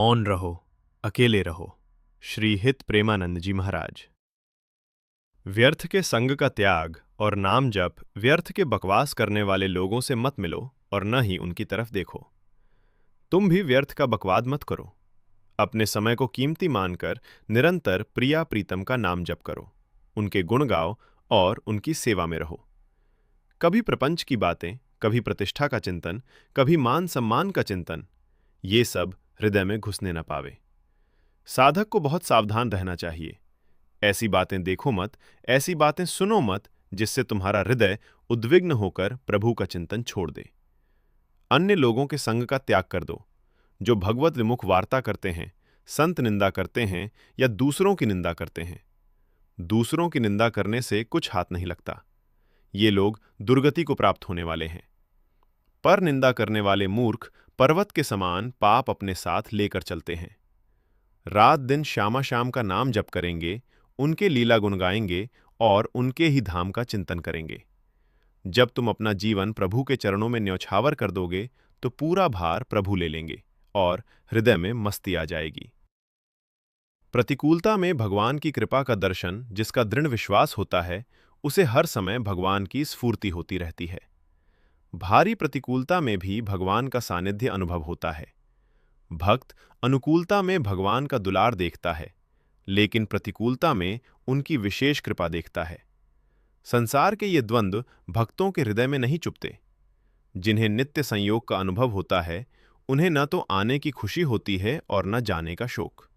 मौन रहो, अकेले रहो। श्री हित प्रेमानंद जी महाराज। व्यर्थ के संग का त्याग और नाम जप, व्यर्थ के बकवास करने वाले लोगों से मत मिलो और न ही उनकी तरफ देखो। तुम भी व्यर्थ का बकवाद मत करो। अपने समय को कीमती मानकर निरंतर प्रिया प्रीतम का नाम जप करो, उनके गुण गाओ और उनकी सेवा में रहो। कभी प्रपंच की बातें, कभी प्रतिष्ठा का चिंतन, कभी मान सम्मान का चिंतन, ये सब हृदय में घुसने न पावे। साधक को बहुत सावधान रहना चाहिए। ऐसी बातें देखो मत, ऐसी बातें सुनो मत जिससे तुम्हारा हृदय उद्विग्न होकर प्रभु का चिंतन छोड़ दे। अन्य लोगों के संग का त्याग कर दो, जो भगवत विमुख वार्ता करते हैं, संत निंदा करते हैं या दूसरों की निंदा करते हैं। दूसरों की निंदा करने से कुछ हाथ नहीं लगता। ये लोग दुर्गति को प्राप्त होने वाले हैं। पर निंदा करने वाले मूर्ख पर्वत के समान पाप अपने साथ लेकर चलते हैं। रात दिन श्यामा श्याम का नाम जप करेंगे, उनके लीला गुण गाएंगे और उनके ही धाम का चिंतन करेंगे। जब तुम अपना जीवन प्रभु के चरणों में न्यौछावर कर दोगे तो पूरा भार प्रभु ले लेंगे और हृदय में मस्ती आ जाएगी। प्रतिकूलता में भगवान की कृपा का दर्शन जिसका दृढ़ विश्वास होता है, उसे हर समय भगवान की स्फूर्ति होती रहती है। भारी प्रतिकूलता में भी भगवान का सानिध्य अनुभव होता है। भक्त अनुकूलता में भगवान का दुलार देखता है, लेकिन प्रतिकूलता में उनकी विशेष कृपा देखता है। संसार के ये द्वंद्व भक्तों के हृदय में नहीं चुपते। जिन्हें नित्य संयोग का अनुभव होता है, उन्हें न तो आने की खुशी होती है और न जाने का शोक।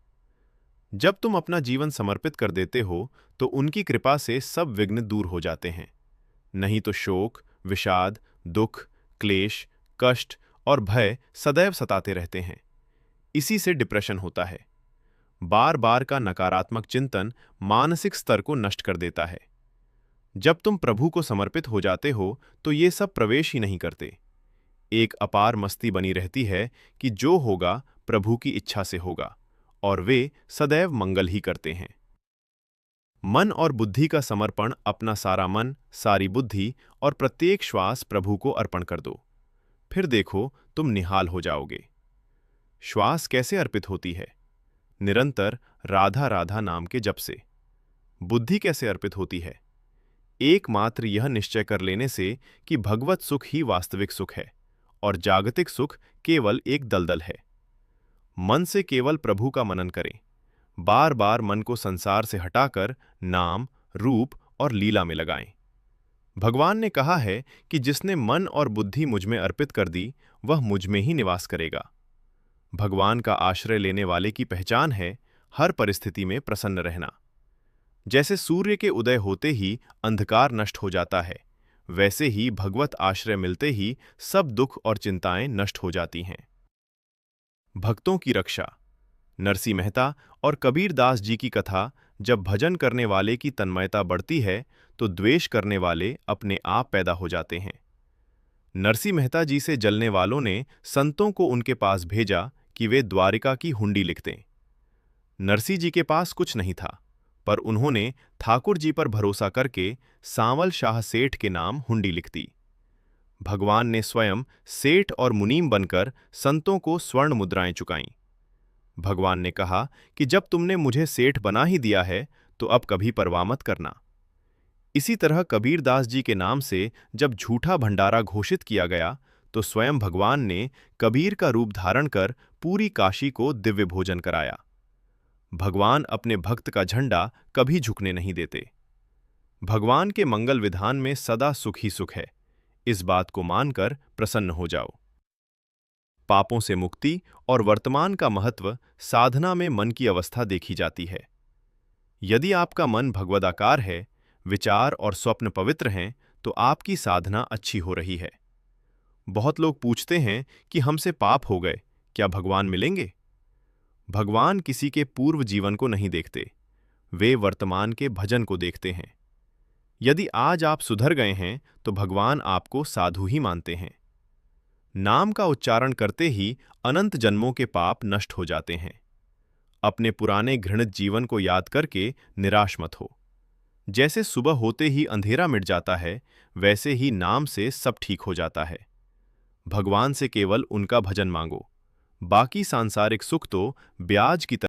जब तुम अपना जीवन समर्पित कर देते हो तो उनकी कृपा से सब विघ्न दूर हो जाते हैं। नहीं तो शोक, विषाद, दुख, क्लेश, कष्ट और भय सदैव सताते रहते हैं। इसी से डिप्रेशन होता है। बार बार का नकारात्मक चिंतन मानसिक स्तर को नष्ट कर देता है। जब तुम प्रभु को समर्पित हो जाते हो तो ये सब प्रवेश ही नहीं करते। एक अपार मस्ती बनी रहती है कि जो होगा प्रभु की इच्छा से होगा, और वे सदैव मंगल ही करते हैं। मन और बुद्धि का समर्पण, अपना सारा मन, सारी बुद्धि और प्रत्येक श्वास प्रभु को अर्पण कर दो। फिर देखो तुम निहाल हो जाओगे। श्वास कैसे अर्पित होती है? निरंतर राधा राधा नाम के जप से। बुद्धि कैसे अर्पित होती है? एकमात्र यह निश्चय कर लेने से कि भगवत सुख ही वास्तविक सुख है और जागतिक सुख केवल एक दलदल है। मन से केवल प्रभु का मनन करें। बार बार मन को संसार से हटाकर नाम, रूप और लीला में लगाएं। भगवान ने कहा है कि जिसने मन और बुद्धि मुझ में अर्पित कर दी, वह मुझ में ही निवास करेगा। भगवान का आश्रय लेने वाले की पहचान है हर परिस्थिति में प्रसन्न रहना। जैसे सूर्य के उदय होते ही अंधकार नष्ट हो जाता है, वैसे ही भगवत आश्रय मिलते ही सब दुख और चिंताएं नष्ट हो जाती हैं। भक्तों की रक्षा। नरसी मेहता और कबीर दास जी की कथा, जब भजन करने वाले की तन्मयता बढ़ती है तो द्वेष करने वाले अपने आप पैदा हो जाते हैं। नरसी मेहता जी से जलने वालों ने संतों को उनके पास भेजा कि वे द्वारिका की हुंडी लिख दें। नरसी जी के पास कुछ नहीं था, पर उन्होंने ठाकुर जी पर भरोसा करके सांवल शाह सेठ के नाम हुंडी लिख दी। भगवान ने स्वयं सेठ और मुनीम बनकर संतों को स्वर्ण मुद्राएं चुकाईं। भगवान ने कहा कि जब तुमने मुझे सेठ बना ही दिया है तो अब कभी परवाह मत करना। इसी तरह कबीर दास जी के नाम से जब झूठा भंडारा घोषित किया गया तो स्वयं भगवान ने कबीर का रूप धारण कर पूरी काशी को दिव्य भोजन कराया। भगवान अपने भक्त का झंडा कभी झुकने नहीं देते। भगवान के मंगल विधान में सदा सुख ही सुख है। इस बात को मानकर प्रसन्न हो जाओ। पापों से मुक्ति और वर्तमान का महत्व साधना में मन की अवस्था देखी जाती है। यदि आपका मन भगवदाकार है, विचार और स्वप्न पवित्र हैं, तो आपकी साधना अच्छी हो रही है। बहुत लोग पूछते हैं कि हमसे पाप हो गए, क्या भगवान मिलेंगे? भगवान किसी के पूर्व जीवन को नहीं देखते, वे वर्तमान के भजन को देखते हैं। यदि आज आप सुधर गए हैं तो भगवान आपको साधु ही मानते हैं। नाम का उच्चारण करते ही अनंत जन्मों के पाप नष्ट हो जाते हैं। अपने पुराने घृणित जीवन को याद करके निराश मत हो। जैसे सुबह होते ही अंधेरा मिट जाता है, वैसे ही नाम से सब ठीक हो जाता है। भगवान से केवल उनका भजन मांगो। बाकी सांसारिक सुख तो ब्याज की तरह